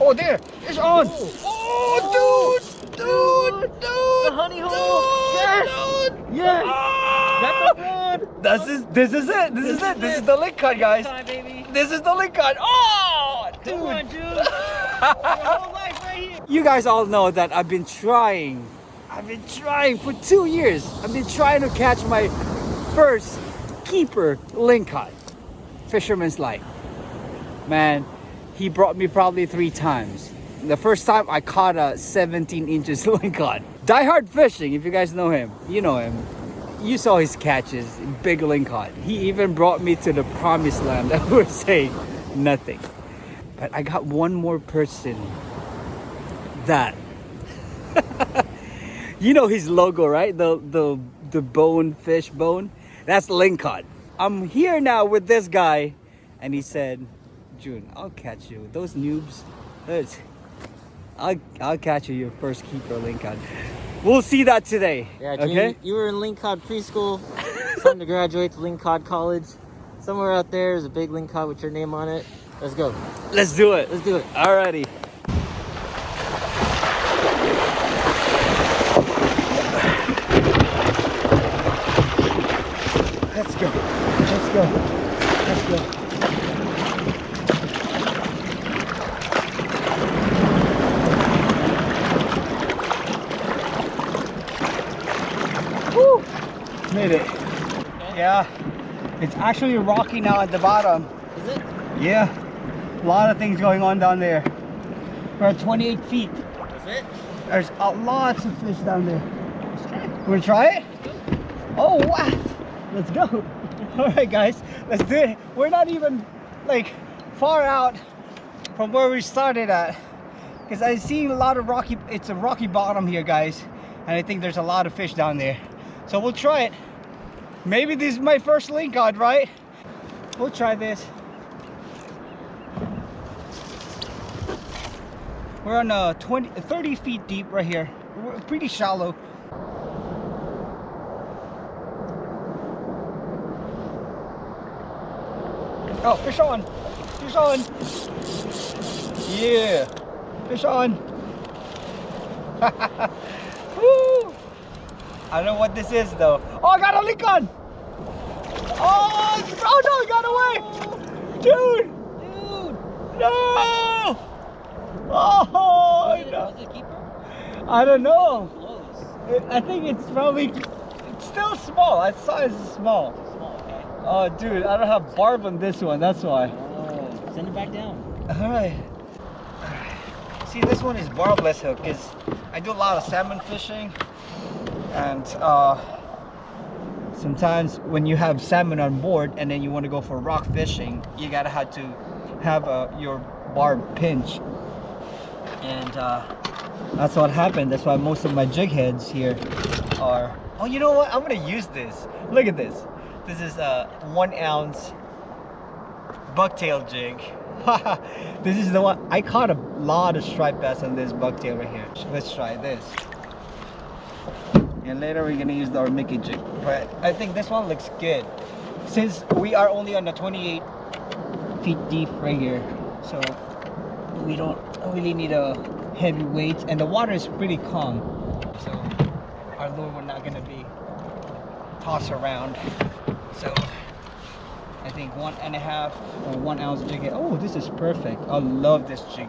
Oh, there. It's on. Oh, Dude. The honey hole. Yes. Yes. That's a good. This is it. This is it. This is the link card, guys. Time, baby. This is the link card. Oh, dude. Come on, June. Your whole life right here. You guys all know that I've been trying for 2 years. I've been trying to catch my first keeper link cod. Fisherman's life. Man, he brought me probably 3 times. The first time I caught a 17 inches link cod. Die Hard Fishing, if you guys know him, you know him. You saw his catches, big link cod. He even brought me to the promised land that we're saying nothing. But I got one more person that you know his logo, right? The bone, fish bone. That's link cod. I'm here now with this guy, and he said, June, I'll catch you. Those noobs, I'll catch you your first keeper link cod. We'll see that today. Yeah, June, okay? you were in link cod preschool. It's time to graduate to link cod college. Somewhere out there is a big link cod with your name on it. Let's go. Let's do it. Let's do it. Alrighty. Let's go. Let's go. Let's go. Woo! Made it. Yeah. It's actually rocky now at the bottom. Is it? Yeah. A lot of things going on down there. We're at 28 feet. That's it? There's lots of fish down there. Let's try it. Wanna try it? Oh, wow. Let's go. All right, guys, let's do it. We're not even like far out from where we started at, because I've seen a lot of rocky, it's a rocky bottom here, guys, and I think there's a lot of fish down there. So we'll try it. Maybe this is my first link cod, right? We'll try this. We're on 30 feet deep right here. We're pretty shallow. Oh, fish on! Fish on! Yeah! Fish on! Woo! I don't know what this is though. Oh, I got a link cod! Oh no, it got away! Dude! No! Oh, no. Was it a keeper? I don't know. Close. I think it's probably, it's still small. I saw it's small. Small, okay. Oh, dude, I don't have barb on this one. That's why. Oh, send it back down. All right. See, this one is barbless hook because I do a lot of salmon fishing, and sometimes when you have salmon on board and then you want to go for rock fishing, you gotta have to have your barb pinch, and that's what happened. That's why most of my jig heads here are. Oh, you know what? I'm gonna use this. Look at this. This is a 1 ounce bucktail jig. This is the one. I caught a lot of striped bass on this bucktail right here. Let's try this. And later we're gonna use our Mickey jig. But I think this one looks good. Since we are only on the 28 feet deep right here, so we don't really need a heavy weight, and the water is pretty calm. So our lure we're not gonna be tossed around. So I think 1.5 or 1 ounce jig head. Oh, this is perfect. I love this jig.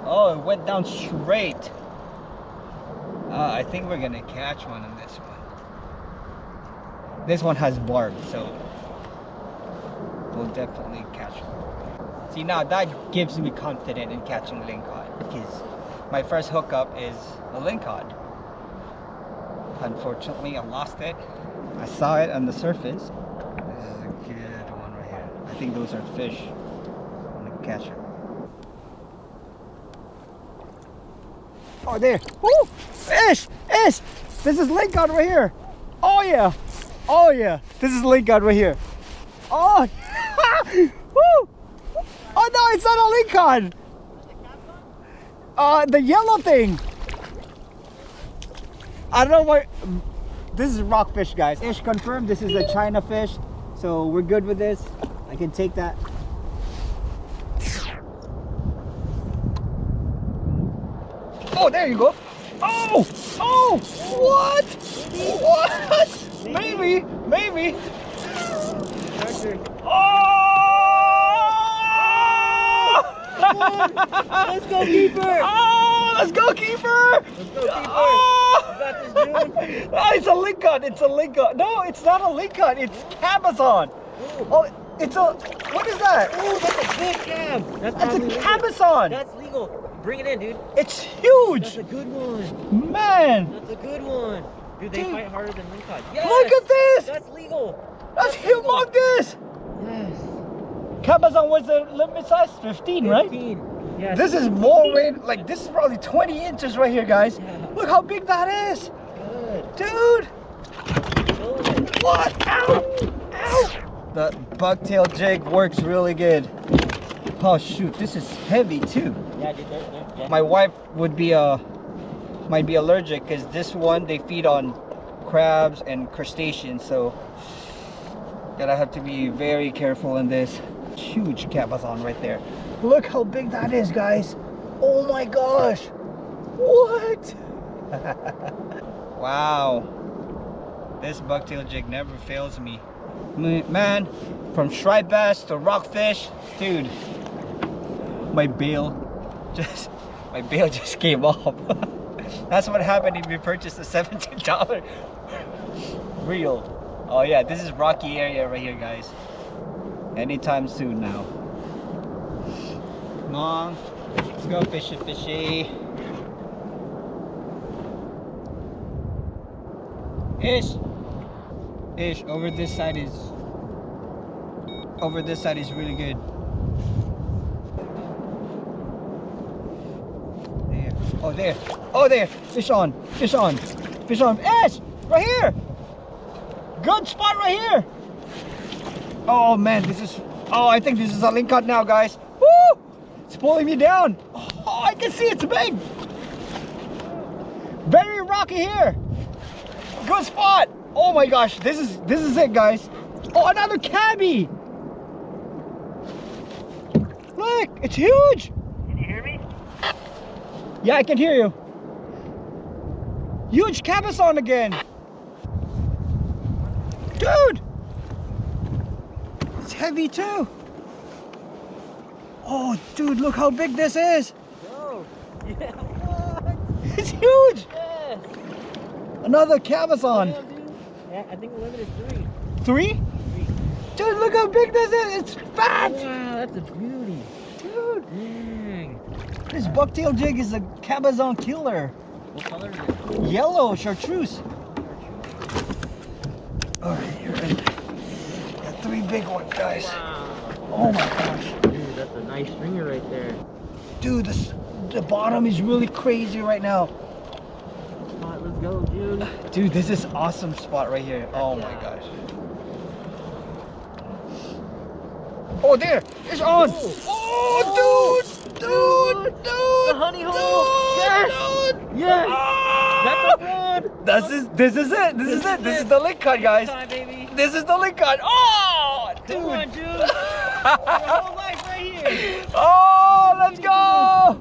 Oh, it went down straight. I think we're gonna catch one on this one. This one has barb, so we'll definitely catch one. See, now that gives me confidence in catching link cod, because my first hookup is a link cod. Unfortunately, I lost it. I saw it on the surface. This is a good one right here. I think those are fish. I'm gonna catch them. Oh, there. Woo! Fish! Fish! This is link cod right here. Oh yeah! Oh yeah! This is link cod right here. Oh! Woo! Oh no, it's not a link cod. The yellow thing. I don't know what. This is rockfish, guys. Ish confirmed. This is a China fish, so we're good with this. I can take that. Oh, there you go. Oh, oh, what? What? Maybe, maybe. Oh! Let's go, keeper. Oh, let's go, keeper. Let's go, keeper. Oh! You got this, dude. Oh, it's a Lincoln. It's a Lincoln. No, it's not a Lincoln. It's cabezon. Oh, it's a. What is that? Oh, that's a big cab. That's a probably legal. cabezon. That's legal. Bring it in, dude. It's huge. That's a good one. Man. That's a good one. Dude, they fight harder than Lincoln. Yes! Look at this. That's legal. That's legal. humongous. Yes. Cabezon was the limit size 15, right? 15. Yeah. This is more weight. Like this is probably 20 inches right here, guys. Yeah. Look how big that is. Good. Dude. Good. What? Ow. Ow. The bucktail jig works really good. Oh shoot, this is heavy too. Yeah, dude, they're My wife would be might be allergic because this one they feed on crabs and crustaceans, so gotta have to be very careful in this. Huge cabezon right there. Look how big that is, guys. Oh my gosh. What? Wow. This bucktail jig never fails me. Man, from striped bass to rockfish, dude. My bail just came off. That's what happened if you purchased a $17 reel. Oh yeah, this is rocky area right here, guys. Anytime soon now. Come on, let's go fishy fishy. Ish, over this side is really good. There. Oh there. Oh there. Fish on. Fish on. Fish on. Ish! Right here! Good spot right here! Oh man, this is, oh, I think this is a lingcod now, guys. Woo! It's pulling me down. Oh, I can see it's big. Very rocky here. Good spot. Oh my gosh, this is it, guys. Oh, another cabbie. Look, it's huge. Can you hear me? Yeah, I can hear you. Huge cabezon again. Dude. It's heavy too. Oh, dude, look how big this is. Yo. Yeah. What? It's huge. Yeah. Another cabezon. Damn, dude. Yeah, I think the limit is 3. 3? Dude, look how big this is. It's fat. Wow, that's a beauty. Dude. Dang. This bucktail jig is a cabezon killer. What color is it? Yellow chartreuse. All right, you're in. Got 3 big ones, guys. Wow. Oh my gosh. Dude, that's a nice stringer right there. Dude, the bottom is really crazy right now. All right, let's go, dude. Dude, this is awesome spot right here. Oh my Yeah. gosh. Oh, there. It's on. Oh, dude. The honey hole. Yes. Dude. Yes. Ah! That's a rod. This is it. This is the link cut, guys. Time, baby. This is the link cut. Oh, dude. Come on, dude. Your whole life right here. Oh, let's go.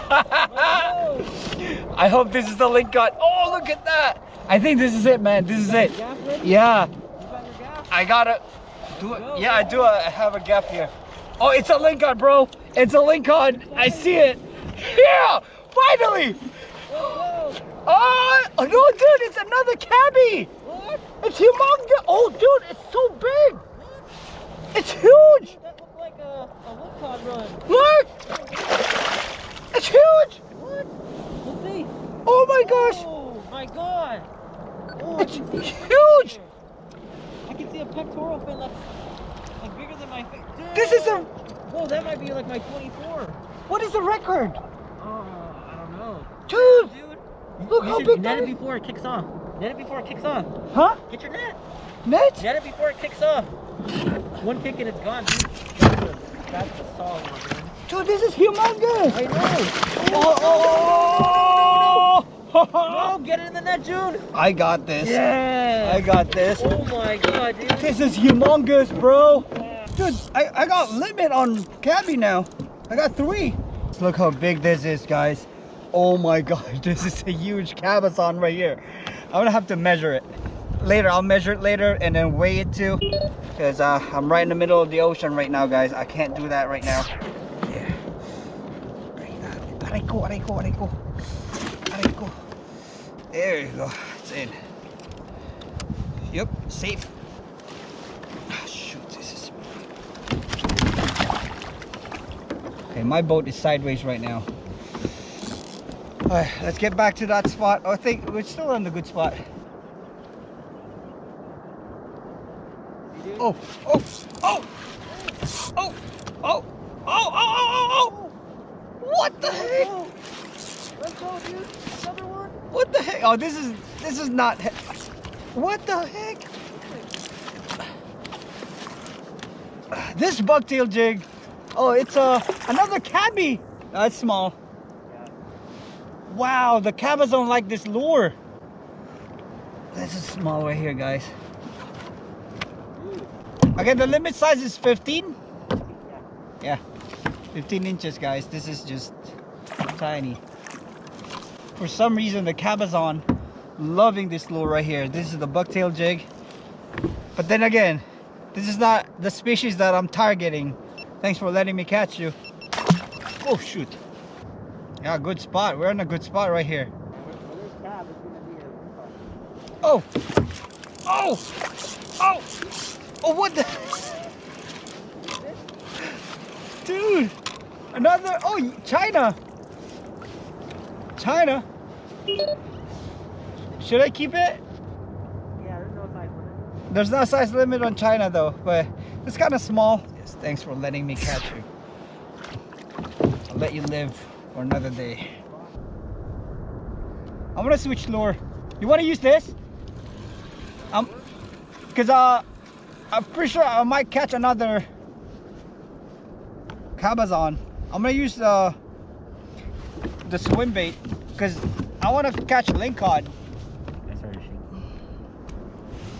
Let's go. I hope this is the link cut. Oh, look at that. I think this is it, man. This is it. Gaff ready? Yeah. You got your gaff? I gotta do it. Go, Yeah, I go. do. I have a gap here. Oh, it's a Lincoln, bro. It's a Lincoln. I see it. Yeah, finally. Let's go. Oh, no, dude, it's another cabbie. What? It's humongous. Oh, dude, it's so big. It's huge. That looked like a woodcod run. Look. It's huge. What? Let's see. Oh my gosh. Oh my god. Oh, I It's can see a fin huge. there. I can see a pectoral fin that's like bigger than my face. This is a. Whoa, that might be like my 24. What is the record? Oh, I don't know. Dude, Dude, look you how should big net that it is. before it kicks off. Net it before it kicks off. Huh? Get your net. Net? Net it before it kicks off. One kick and it's gone, dude. That's a solid one, man. Dude, this is humongous. I know. Oh, No, get it in the net, June. I got this. Yeah. I got this. Oh my god, dude. This is humongous, bro. Yeah. Dude, I got limit on cabbie now. I got 3. Look how big this is, guys. Oh my gosh, this is a huge cabezon right here. I'm gonna have to measure it later. I'll measure it later and then weigh it too, because I'm right in the middle of the ocean right now, guys. I can't do that right now. Yeah. Aray ko, aray ko, aray ko. Aray ko. There you go. It's in. Yep, safe. Ah, shoot, this is. Okay, my boat is sideways right now. Alright, let's get back to that spot. I think we're still on the good spot. Oh, oh, oh, oh, oh, oh, oh, oh, oh, what the heck? Let's go, dude. Another one. What the heck? Oh, this is not. What the heck? This bucktail jig. Oh, it's another cabby. That's small. Wow, the cabas don't like this lure. This is small right here, guys. Okay, the limit size is 15. Yeah, 15 inches, guys. This is just tiny. For some reason, the cabezon loving this lure right here. This is the bucktail jig. But then again, this is not the species that I'm targeting. Thanks for letting me catch you. Oh, shoot. Yeah, good spot. We're in a good spot right here. Oh! Oh! Oh! Oh, what the? Dude! Another, oh, China! China? Should I keep it? Yeah, there's no size limit. There's no size limit on China though, but it's kind of small. Yes, thanks for letting me catch you. I'll let you live for another day. I'm gonna switch lure. You wanna use this? Cause I'm pretty sure I might catch another cabezon. I'm gonna use the swim bait because I want to catch a lingcod.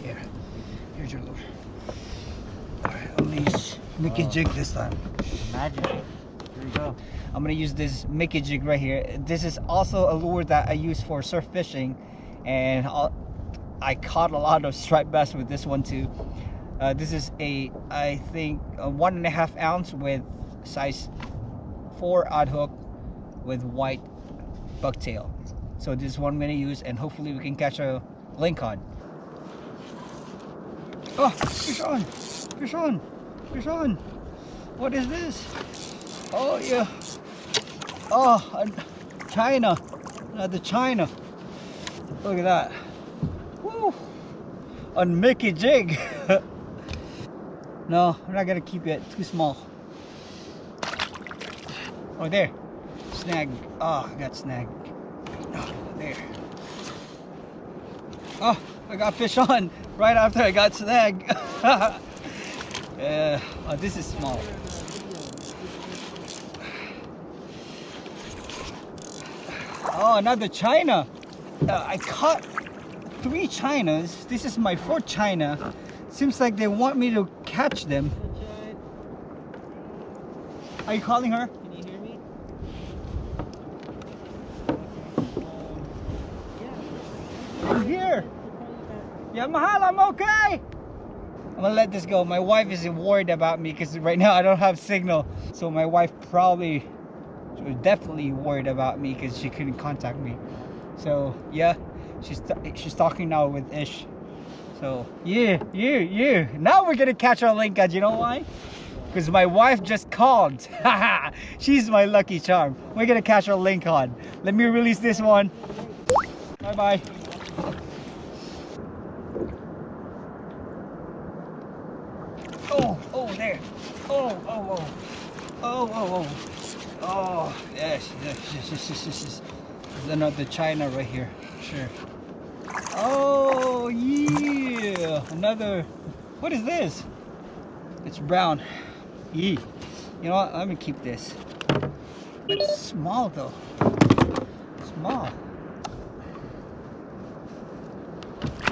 Here, here's your lure. All right, I'm gonna use Mickey jig this time. Magic. Here we go. I'm gonna use this Mickey jig right here. This is also a lure that I use for surf fishing, and I caught a lot of striped bass with this one too. This is I think a 1.5 ounce with size 4 odd hook with white bucktail. So this is what I'm gonna use, and hopefully we can catch a lingcod. Oh, fish on, fish on, fish on. What is this? Oh yeah. Oh, China. The China. Look at that. Woo. On Mickey jig. No, I'm not gonna keep it. Too small. Oh, there. Snag. Oh, I got snagged. Oh, there. Oh, I got fish on right after I got snagged. Oh, this is small. Oh, another China. I caught 3 Chinas. This is my 4th China. Seems like they want me to catch them. Are you calling her? Can you hear me? I'm here. Yeah, mahal, I'm okay. I'm gonna let this go. My wife is worried about me because right now I don't have signal. So my wife probably was definitely worried about me because she couldn't contact me. So yeah, she's talking now with Ish. So yeah. Now we're gonna catch our lingcod. You know why? Because my wife just called. She's my lucky charm. We're gonna catch our lingcod. Let me release this one. Bye bye. Oh, there. Oh, yes. There's another China right here. Sure. Oh, yeah. Another. What is this? It's brown. Yee. You know what? Let me keep this. It's small though. Small.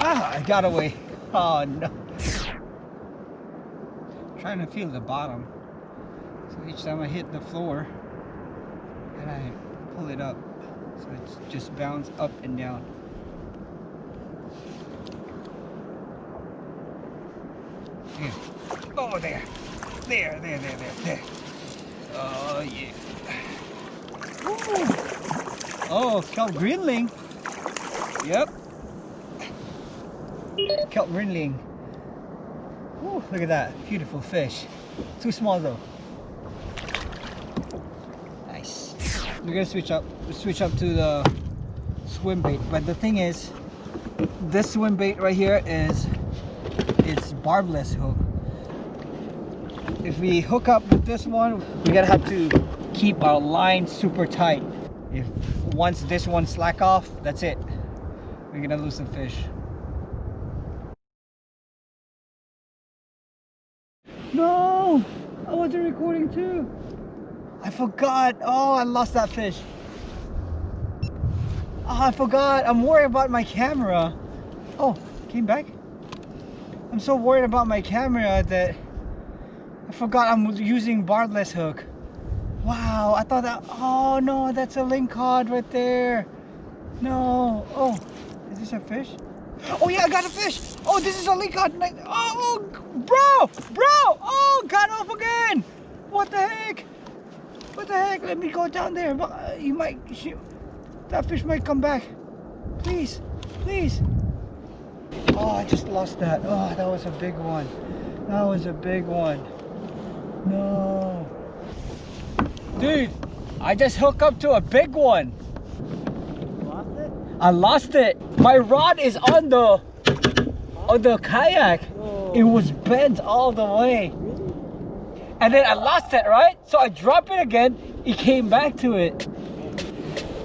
Ah, I got away. Oh no. Trying to feel the bottom. So each time I hit the floor and I pull it up, So it's just bounce up and down. Here. Oh, there. There. Oh, yeah. Woo. Oh, kelp greenling. Yep. Kelp greenling. Woo, look at that. Beautiful fish. Too small though. Nice. We're gonna switch up to the swim bait. But the thing is, this swim bait right here it's barbless hook. If we hook up with this one, we're gonna have to keep our line super tight. If once this one slack off, that's it. We're gonna lose some fish. No! I wasn't recording too. I forgot. Oh, I lost that fish. Oh, I forgot. I'm worried about my camera. Oh, came back? I'm so worried about my camera that I forgot I'm using barbless hook. Wow, I thought that. Oh no, that's a lingcod right there. No. Oh, is this a fish? Oh yeah, I got a fish. Oh, this is a lingcod. Oh, bro. Oh, got off again. What the heck? What the heck? Let me go down there. You might shoot. That fish might come back. Please. Oh, I just lost that. Oh, that was a big one. No. Dude, I just hooked up to a big one. Lost it? I lost it. My rod is on the kayak. Whoa. It was bent all the way. Really? And then I lost it, right? So I dropped it again. It came back to it.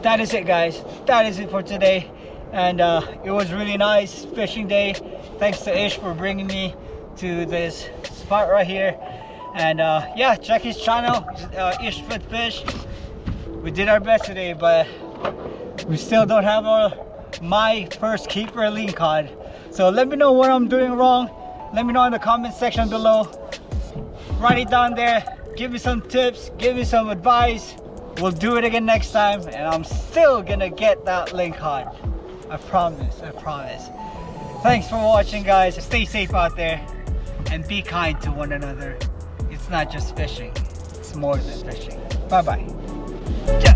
That is it, guys. That is it for today. And it was really nice fishing day. Thanks to Ish for bringing me to this spot right here. And yeah, check his channel, Ish Fit Fish. We did our best today, but we still don't have my first keeper lingcod. So let me know what I'm doing wrong. Let me know in the comment section below. Write it down there. Give me some tips. Give me some advice. We'll do it again next time, and I'm still gonna get that lingcod. I promise. Thanks for watching, guys. Stay safe out there and be kind to one another. It's not just fishing, it's more than fishing. Bye bye.